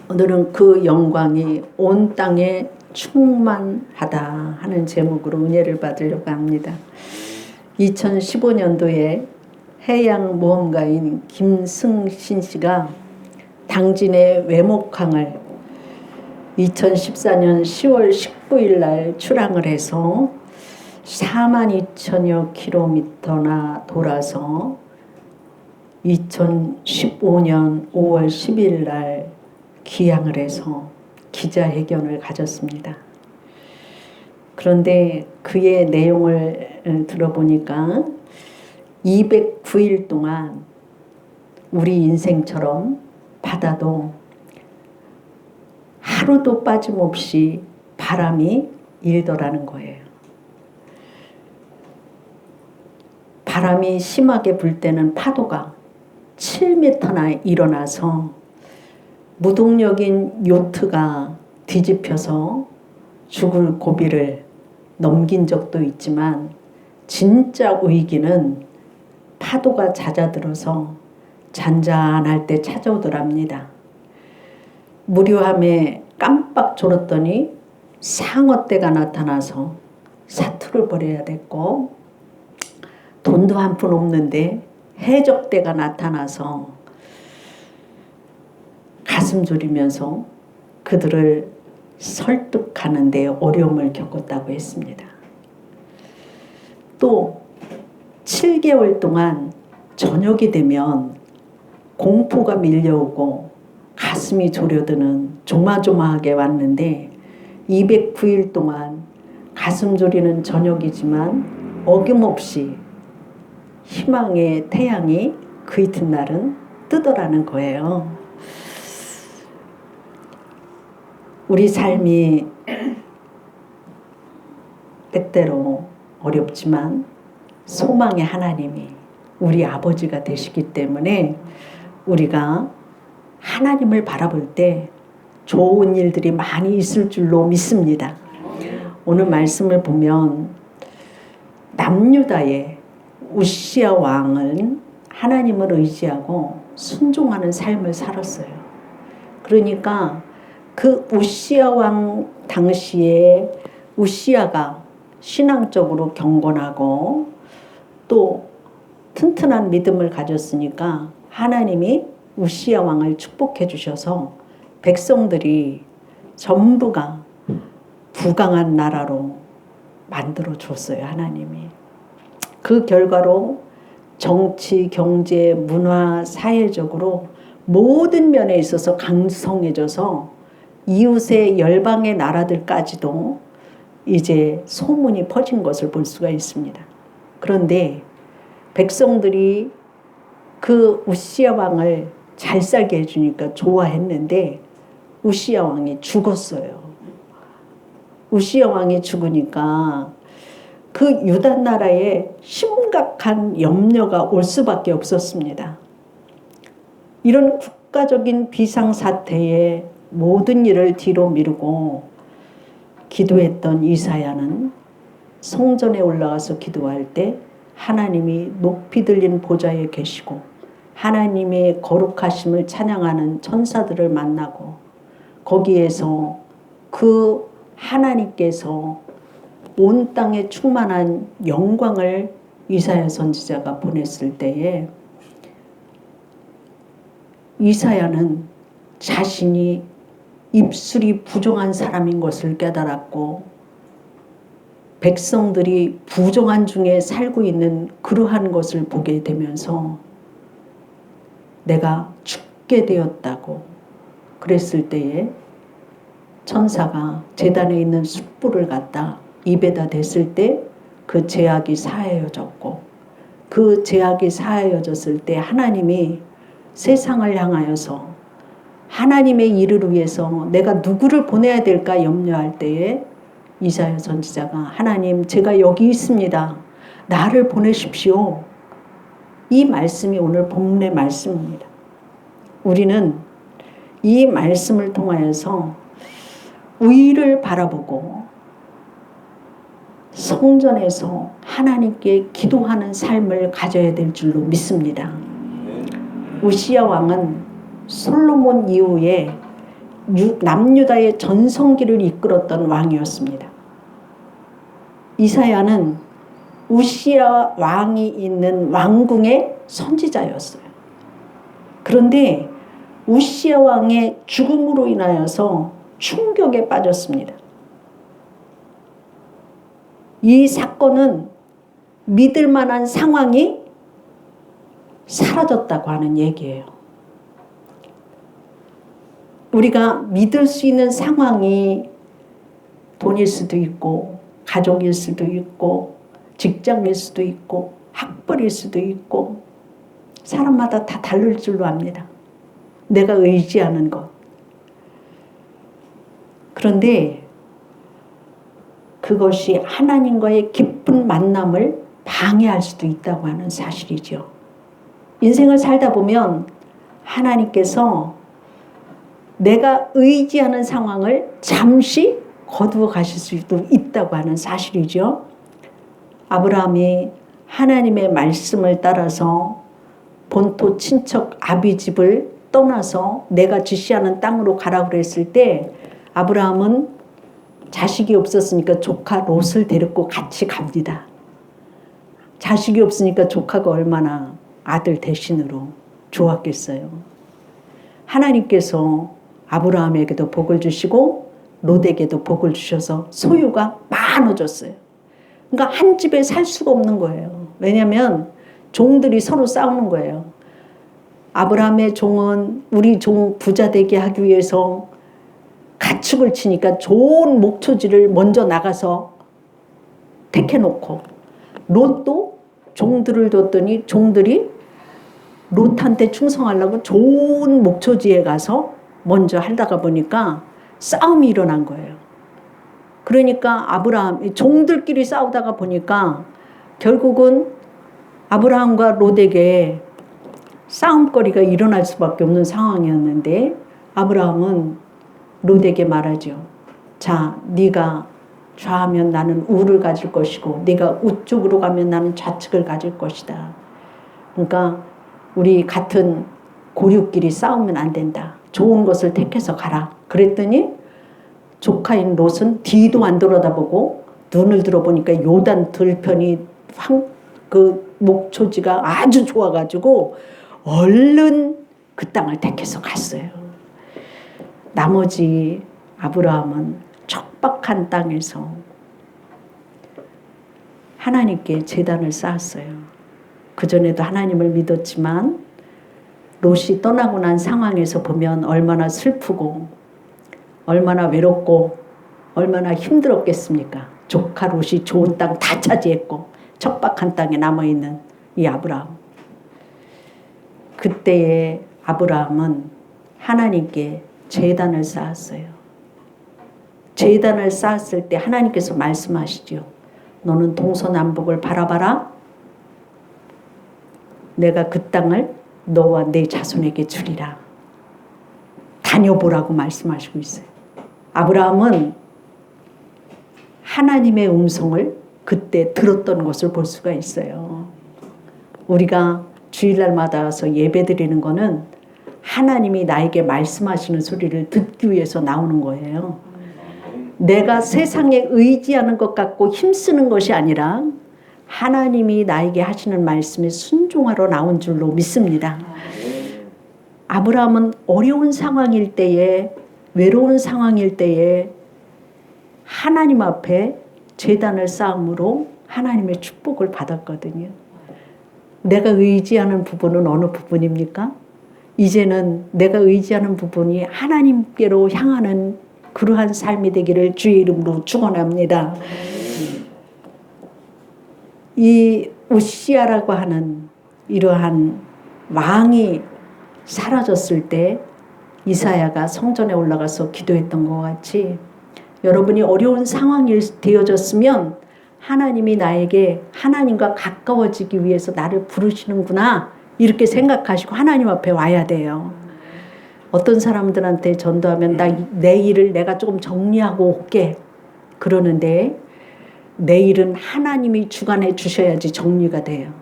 오늘은 그 영광이 온 땅에 충만하다 하는 제목으로 은혜를 받으려고 합니다. 2015년도에 해양모험가인 김승신 씨가 당진의 외목항을 2014년 10월 19일 날 출항을 해서 42,000여 킬로미터나 돌아서 2015년 5월 10일 날 기항을 해서 기자회견을 가졌습니다. 그런데 그의 내용을 들어보니까 209일 동안 우리 인생처럼 바다도 하루도 빠짐없이 바람이 일더라는 거예요. 바람이 심하게 불 때는 파도가 7m나 일어나서 무동력인 요트가 뒤집혀서 죽을 고비를 넘긴 적도 있지만 진짜 위기는 파도가 잦아들어서 잔잔할 때 찾아오더랍니다. 무료함에 깜빡 졸았더니 상어떼가 나타나서 사투를 벌여야 됐고, 돈도 한 푼 없는데 해적떼가 나타나서 가슴 졸이면서 그들을 설득하는 데 어려움을 겪었다고 했습니다. 또 7개월 동안 저녁이 되면 공포가 밀려오고 가슴이 졸여드는 조마조마하게 왔는데 209일 동안 가슴 졸이는 저녁이지만 어김없이 희망의 태양이 그 이튿날은 뜨더라는 거예요. 우리 삶이 때때로 어렵지만 소망의 하나님이 우리 아버지가 되시기 때문에 우리가 하나님을 바라볼 때 좋은 일들이 많이 있을 줄로 믿습니다. 오늘 말씀을 보면 남유다의 우시야 왕은 하나님을 의지하고 순종하는 삶을 살았어요. 그러니까 그 우시야 왕 당시에 우시야가 신앙적으로 경건하고 또 튼튼한 믿음을 가졌으니까 하나님이 우시야 왕을 축복해 주셔서 백성들이 전부가 부강한 나라로 만들어 줬어요. 하나님이. 그 결과로 정치, 경제, 문화, 사회적으로 모든 면에 있어서 강성해져서 이웃의 열방의 나라들까지도 이제 소문이 퍼진 것을 볼 수가 있습니다. 그런데 백성들이 그 우시야 왕을 잘 살게 해주니까 좋아했는데 우시야 왕이 죽었어요. 우시야 왕이 죽으니까 그 유다 나라에 심각한 염려가 올 수밖에 없었습니다. 이런 국가적인 비상사태에 모든 일을 뒤로 미루고 기도했던 이사야는 성전에 올라가서 기도할 때 하나님이 높이 들린 보좌에 계시고 하나님의 거룩하심을 찬양하는 천사들을 만나고 거기에서 그 하나님께서 온 땅에 충만한 영광을 이사야 선지자가 보냈을 때에 이사야는 자신이 입술이 부정한 사람인 것을 깨달았고 백성들이 부정한 중에 살고 있는 그러한 것을 보게 되면서 내가 죽게 되었다고 그랬을 때에 천사가 제단에 있는 숯불을 갖다 입에다 댔을 때 그 죄악이 사하여졌고 그 죄악이 사하여졌을 때 하나님이 세상을 향하여서 하나님의 일을 위해서 내가 누구를 보내야 될까 염려할 때에 이사야 선지자가 하나님 제가 여기 있습니다. 나를 보내십시오. 이 말씀이 오늘 본문의 말씀입니다. 우리는 이 말씀을 통하여서 의를 바라보고 성전에서 하나님께 기도하는 삶을 가져야 될 줄로 믿습니다. 우시야 왕은 솔로몬 이후에 남유다의 전성기를 이끌었던 왕이었습니다. 이사야는 우시야 왕이 있는 왕궁의 선지자였어요. 그런데 우시야 왕의 죽음으로 인하여서 충격에 빠졌습니다. 이 사건은 믿을 만한 상황이 사라졌다고 하는 얘기예요. 우리가 믿을 수 있는 상황이 돈일 수도 있고 가족일 수도 있고 직장일 수도 있고 학벌일 수도 있고 사람마다 다 다를 줄로 압니다. 내가 의지하는 것. 그런데 그것이 하나님과의 깊은 만남을 방해할 수도 있다고 하는 사실이죠. 인생을 살다 보면 하나님께서 내가 의지하는 상황을 잠시 거두어 가실 수도 있다고 하는 사실이죠. 아브라함이 하나님의 말씀을 따라서 본토 친척 아비 집을 떠나서 내가 지시하는 땅으로 가라고 그랬을 때 아브라함은 자식이 없었으니까 조카 롯을 데리고 같이 갑니다. 자식이 없으니까 조카가 얼마나 아들 대신으로 좋았겠어요. 하나님께서 아브라함에게도 복을 주시고 롯에게도 복을 주셔서 소유가 많아졌어요. 그러니까 한 집에 살 수가 없는 거예요. 왜냐하면 종들이 서로 싸우는 거예요. 아브라함의 종은 우리 종 부자 되게 하기 위해서 가축을 치니까 좋은 목초지를 먼저 나가서 택해놓고 롯도 종들을 뒀더니 종들이 롯한테 충성하려고 좋은 목초지에 가서 먼저 하다가 보니까 싸움이 일어난 거예요. 그러니까 아브라함 종들끼리 싸우다가 보니까 결국은 아브라함과 롯에게 싸움거리가 일어날 수밖에 없는 상황이었는데 아브라함은 롯에게 말하죠. 자, 네가 좌하면 나는 우를 가질 것이고 네가 우쪽으로 가면 나는 좌측을 가질 것이다. 그러니까 우리 같은 고륙끼리 싸우면 안 된다. 좋은 것을 택해서 가라. 그랬더니 조카인 롯은 뒤도 안 돌아다보고 눈을 들어보니까 요단 들편이 그 목초지가 아주 좋아가지고 얼른 그 땅을 택해서 갔어요. 나머지 아브라함은 척박한 땅에서 하나님께 제단을 쌓았어요. 그전에도 하나님을 믿었지만 롯이 떠나고 난 상황에서 보면 얼마나 슬프고 얼마나 외롭고 얼마나 힘들었겠습니까? 조카 롯이 좋은 땅 다 차지했고 척박한 땅에 남아있는 이 아브라함. 그때의 아브라함은 하나님께 제단을 쌓았어요. 제단을 쌓았을 때 하나님께서 말씀하시죠. 너는 동서남북을 바라봐라. 내가 그 땅을 너와 내 자손에게 주리라. 다녀보라고 말씀하시고 있어요. 아브라함은 하나님의 음성을 그때 들었던 것을 볼 수가 있어요. 우리가 주일날마다 와서 예배드리는 거는 하나님이 나에게 말씀하시는 소리를 듣기 위해서 나오는 거예요. 내가 세상에 의지하는 것 같고 힘쓰는 것이 아니라 하나님이 나에게 하시는 말씀에 순종하러 나온 줄로 믿습니다. 아브라함은 어려운 상황일 때에 외로운 상황일 때에 하나님 앞에 제단을 쌓음으로 하나님의 축복을 받았거든요. 내가 의지하는 부분은 어느 부분입니까? 이제는 내가 의지하는 부분이 하나님께로 향하는 그러한 삶이 되기를 주의 이름으로 축원합니다. 이 우시야라고 하는 이러한 왕이 사라졌을 때 이사야가 성전에 올라가서 기도했던 것 같이 여러분이 어려운 상황이 되어졌으면 하나님이 나에게 하나님과 가까워지기 위해서 나를 부르시는구나 이렇게 생각하시고 하나님 앞에 와야 돼요. 어떤 사람들한테 전도하면 내 일을 내가 조금 정리하고 올게 그러는데 내 일은 하나님이 주관해 주셔야지 정리가 돼요.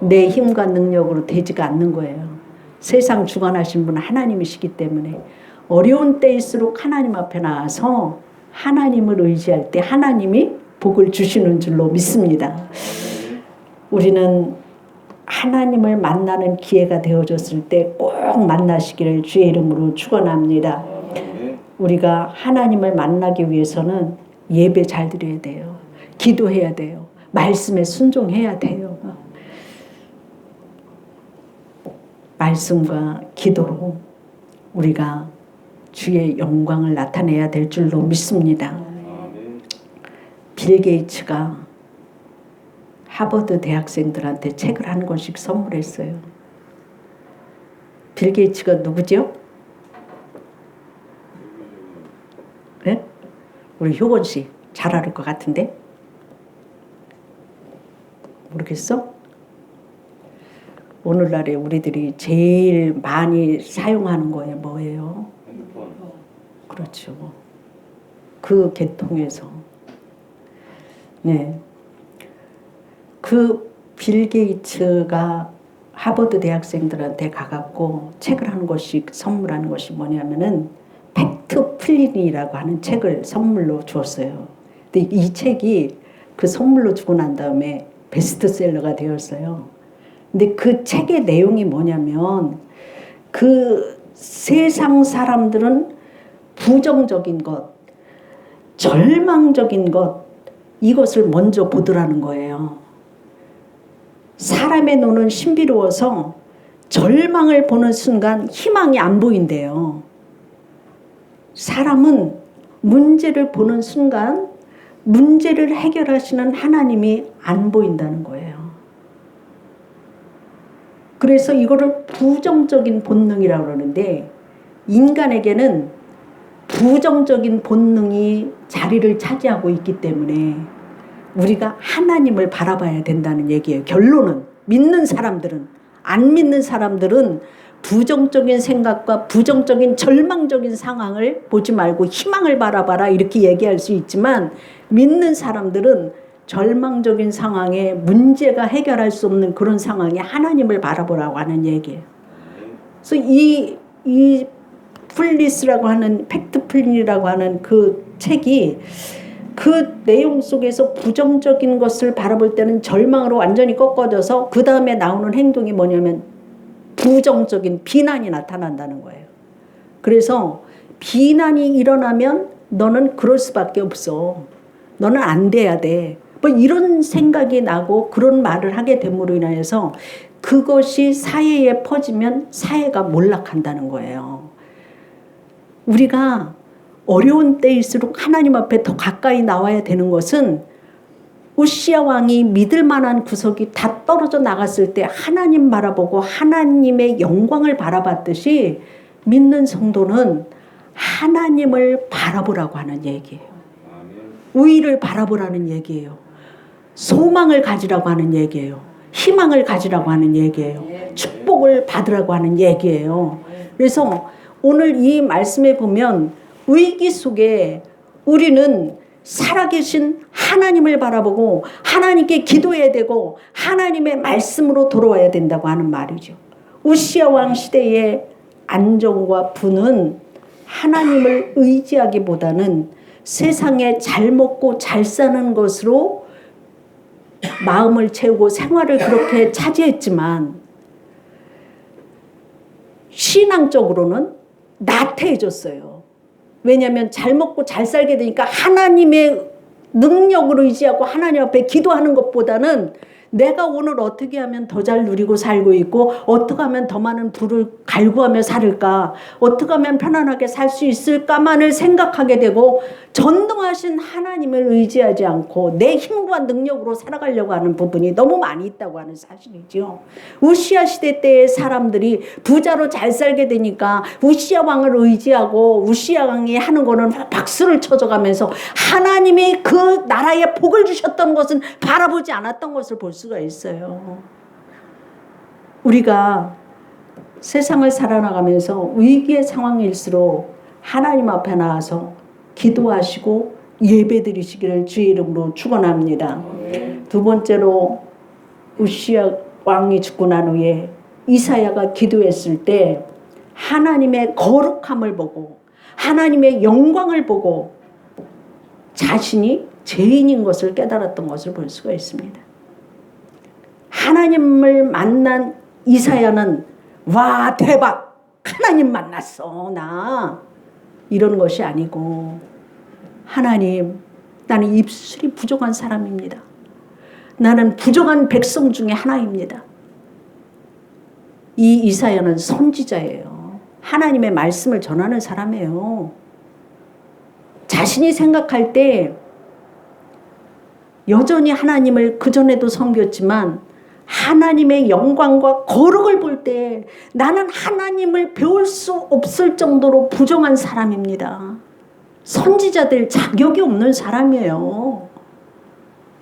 내 힘과 능력으로 되지가 않는 거예요. 세상 주관하신 분은 하나님이시기 때문에 어려운 때일수록 하나님 앞에 나와서 하나님을 의지할 때 하나님이 복을 주시는 줄로 믿습니다. 우리는 하나님을 만나는 기회가 되어졌을 때 꼭 만나시기를 주의 이름으로 축원합니다. 우리가 하나님을 만나기 위해서는 예배 잘 드려야 돼요. 기도해야 돼요. 말씀에 순종해야 돼요. 말씀과 기도로 우리가 주의 영광을 나타내야 될 줄로 믿습니다. 빌 게이츠가 하버드 대학생들한테 책을 한 권씩 선물했어요. 빌 게이츠가 누구죠? 네? 우리 효건 씨 잘 알을 것 같은데? 모르겠어? 오늘날에 우리들이 제일 많이 사용하는 거에 뭐예요? 핸드폰. 그렇죠. 그 계통에서. 네. 그 빌 게이츠가 하버드 대학생들한테 가갖고 책을 한 권씩 선물하는 것이 뭐냐면은 팩트 플린이라고 하는 책을 선물로 주었어요. 근데 이 책이 그 선물로 주고 난 다음에 베스트셀러가 되었어요. 근데 그 책의 내용이 뭐냐면 그 세상 사람들은 부정적인 것, 절망적인 것 이것을 먼저 보더라는 거예요. 사람의 눈은 신비로워서 절망을 보는 순간 희망이 안 보인대요. 사람은 문제를 보는 순간 문제를 해결하시는 하나님이 안 보인다는 거예요. 그래서 이거를 부정적인 본능이라고 그러는데 인간에게는 부정적인 본능이 자리를 차지하고 있기 때문에 우리가 하나님을 바라봐야 된다는 얘기예요. 결론은 믿는 사람들은, 안 믿는 사람들은 부정적인 생각과 부정적인 절망적인 상황을 보지 말고 희망을 바라봐라 이렇게 얘기할 수 있지만 믿는 사람들은 절망적인 상황에 문제가 해결할 수 없는 그런 상황에 하나님을 바라보라고 하는 얘기예요. 그래서 이 플리스라고 하는 팩트 플린이라고 하는 그 책이 그 내용 속에서 부정적인 것을 바라볼 때는 절망으로 완전히 꺾어져서 그 다음에 나오는 행동이 뭐냐면 부정적인 비난이 나타난다는 거예요. 그래서 비난이 일어나면 너는 그럴 수밖에 없어. 너는 안 돼야 돼. 뭐 이런 생각이 나고 그런 말을 하게 됨으로 인하여서 그것이 사회에 퍼지면 사회가 몰락한다는 거예요. 우리가 어려운 때일수록 하나님 앞에 더 가까이 나와야 되는 것은 우시야 왕이 믿을 만한 구석이 다 떨어져 나갔을 때 하나님 바라보고 하나님의 영광을 바라봤듯이 믿는 성도는 하나님을 바라보라고 하는 얘기예요. 의의를 바라보라는 얘기예요. 소망을 가지라고 하는 얘기예요. 희망을 가지라고 하는 얘기예요. 축복을 받으라고 하는 얘기예요. 그래서 오늘 이 말씀에 보면 위기 속에 우리는 살아계신 하나님을 바라보고 하나님께 기도해야 되고 하나님의 말씀으로 돌아와야 된다고 하는 말이죠. 우시야 왕 시대의 안정과 부는 하나님을 의지하기보다는 세상에 잘 먹고 잘 사는 것으로 마음을 채우고 생활을 그렇게 차지했지만 신앙적으로는 나태해졌어요. 왜냐하면 잘 먹고 잘 살게 되니까 하나님의 능력을 의지하고 하나님 앞에 기도하는 것보다는 내가 오늘 어떻게 하면 더 잘 누리고 살고 있고 어떻게 하면 더 많은 부를 갈구하며 살을까, 어떻게 하면 편안하게 살 수 있을까만을 생각하게 되고 전능하신 하나님을 의지하지 않고 내 힘과 능력으로 살아가려고 하는 부분이 너무 많이 있다고 하는 사실이죠. 우시야 시대 때의 사람들이 부자로 잘 살게 되니까 우시야 왕을 의지하고 우시야 왕이 하는 거는 박수를 쳐줘가면서 하나님이 그 나라에 복을 주셨던 것은 바라보지 않았던 것을 볼 수가 있어요. 우리가 세상을 살아나가면서 위기의 상황일수록 하나님 앞에 나와서 기도하시고 예배드리시기를 주의 이름으로 축원합니다. 두 번째로 우시야 왕이 죽고 난 후에 이사야가 기도했을 때 하나님의 거룩함을 보고 하나님의 영광을 보고 자신이 죄인인 것을 깨달았던 것을 볼 수가 있습니다. 하나님을 만난 이사야는 와 대박 하나님 만났어 나 이런 것이 아니고 하나님 나는 입술이 부족한 사람입니다. 나는 부족한 백성 중에 하나입니다. 이 이사야는 선지자예요. 하나님의 말씀을 전하는 사람이에요. 자신이 생각할 때 여전히 하나님을 그전에도 섬겼지만 하나님의 영광과 거룩을 볼 때 나는 하나님을 배울 수 없을 정도로 부정한 사람입니다. 선지자들 자격이 없는 사람이에요.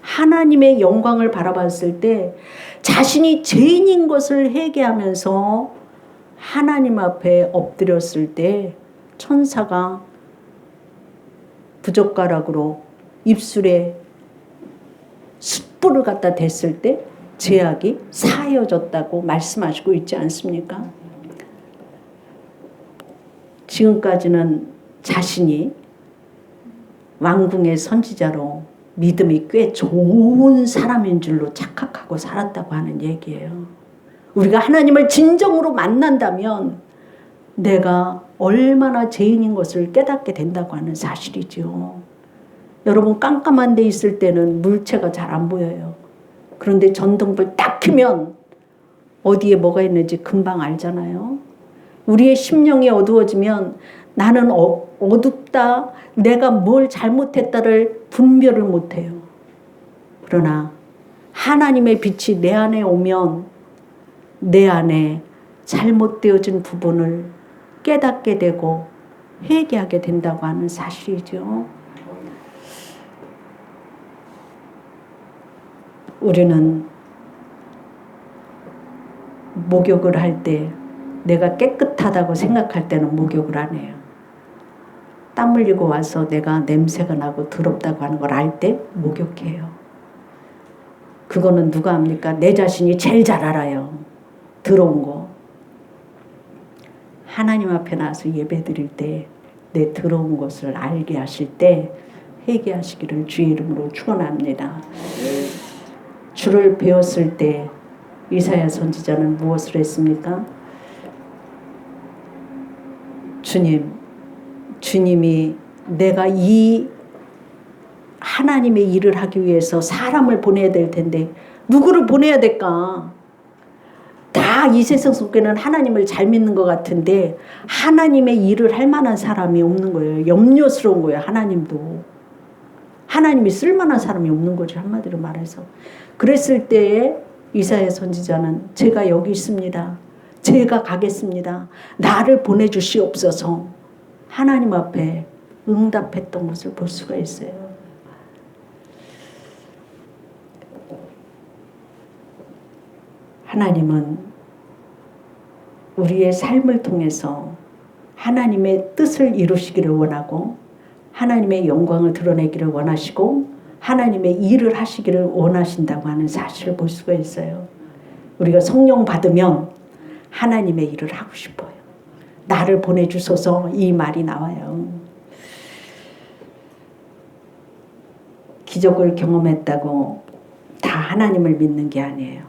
하나님의 영광을 바라봤을 때 자신이 죄인인 것을 회개하면서 하나님 앞에 엎드렸을 때 천사가 부젓가락으로 입술에 숯불을 갖다 댔을 때 죄악이 사여졌다고 말씀하시고 있지 않습니까? 지금까지는 자신이 왕궁의 선지자로 믿음이 꽤 좋은 사람인 줄로 착각하고 살았다고 하는 얘기예요. 우리가 하나님을 진정으로 만난다면 내가 얼마나 죄인인 것을 깨닫게 된다고 하는 사실이죠. 여러분 깜깜한 데 있을 때는 물체가 잘 안 보여요. 그런데 전등불 딱 켜면 어디에 뭐가 있는지 금방 알잖아요. 우리의 심령이 어두워지면 나는 어둡다, 내가 뭘 잘못했다를 분별을 못해요. 그러나 하나님의 빛이 내 안에 오면 내 안에 잘못되어진 부분을 깨닫게 되고 회개하게 된다고 하는 사실이죠. 우리는 목욕을 할 때 내가 깨끗하다고 생각할 때는 목욕을 안 해요. 땀 흘리고 와서 내가 냄새가 나고 더럽다고 하는 걸 알 때 목욕해요. 그거는 누가 합니까? 내 자신이 제일 잘 알아요. 더러운 거. 하나님 앞에 나와서 예배 드릴 때 내 더러운 것을 알게 하실 때 회개하시기를 주의 이름으로 축원합니다. 주를 배웠을 때 이사야 선지자는 무엇을 했습니까? 주님이 내가 이 하나님의 일을 하기 위해서 사람을 보내야 될 텐데 누구를 보내야 될까? 다 이 세상 속에는 하나님을 잘 믿는 것 같은데 하나님의 일을 할 만한 사람이 없는 거예요. 염려스러운 거예요. 하나님도. 하나님이 쓸만한 사람이 없는 거죠. 한마디로 말해서. 그랬을 때에 이사야 선지자는 제가 여기 있습니다. 제가 가겠습니다. 나를 보내주시옵소서. 하나님 앞에 응답했던 것을 볼 수가 있어요. 하나님은 우리의 삶을 통해서 하나님의 뜻을 이루시기를 원하고 하나님의 영광을 드러내기를 원하시고 하나님의 일을 하시기를 원하신다고 하는 사실을 볼 수가 있어요. 우리가 성령 받으면 하나님의 일을 하고 싶어요. 나를 보내주소서 이 말이 나와요. 기적을 경험했다고 다 하나님을 믿는 게 아니에요.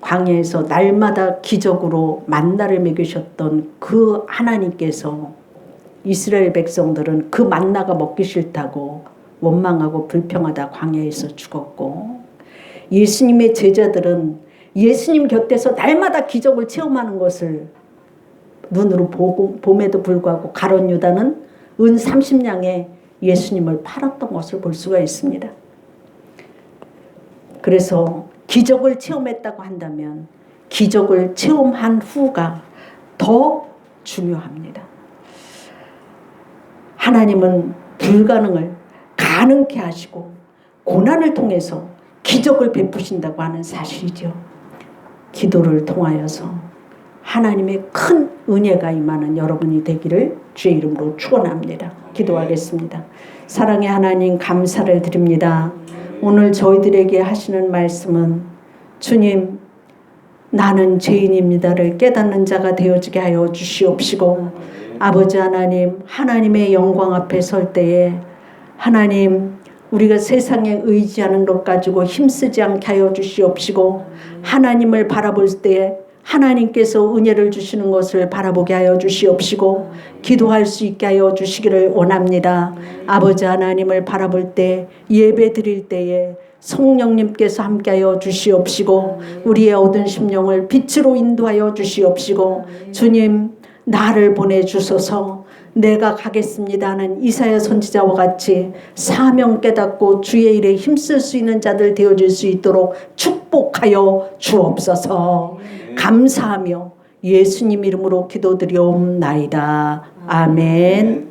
광야에서 날마다 기적으로 만나를 먹이셨던 그 하나님께서 이스라엘 백성들은 그 만나가 먹기 싫다고 원망하고 불평하다 광야에서 죽었고 예수님의 제자들은 예수님 곁에서 날마다 기적을 체험하는 것을 눈으로 보고 봄에도 불구하고 가룟 유다는 은 30냥에 예수님을 팔았던 것을 볼 수가 있습니다. 그래서 기적을 체험했다고 한다면 기적을 체험한 후가 더 중요합니다. 하나님은 불가능을 가능케 하시고 고난을 통해서 기적을 베푸신다고 하는 사실이죠. 기도를 통하여서 하나님의 큰 은혜가 임하는 여러분이 되기를 주의 이름으로 축원합니다. 기도하겠습니다. 사랑의 하나님 감사를 드립니다. 오늘 저희들에게 하시는 말씀은 주님 나는 죄인입니다를 깨닫는 자가 되어지게 하여 주시옵시고, 아버지 하나님, 하나님의 영광 앞에 설 때에 하나님, 우리가 세상에 의지하는 것 가지고 힘쓰지 않게 하여 주시옵시고, 하나님을 바라볼 때 하나님께서 은혜를 주시는 것을 바라보게 하여 주시옵시고, 기도할 수 있게 하여 주시기를 원합니다. 아버지 하나님을 바라볼 때, 예배 드릴 때에 성령님께서 함께하여 주시옵시고, 우리의 얻은 심령을 빛으로 인도하여 주시옵시고, 주님 나를 보내주소서, 내가 가겠습니다 하는 이사야 선지자와 같이 사명 깨닫고 주의 일에 힘쓸 수 있는 자들 되어줄 수 있도록 축복하여 주옵소서. 감사하며 예수님 이름으로 기도드리옵나이다. 아멘.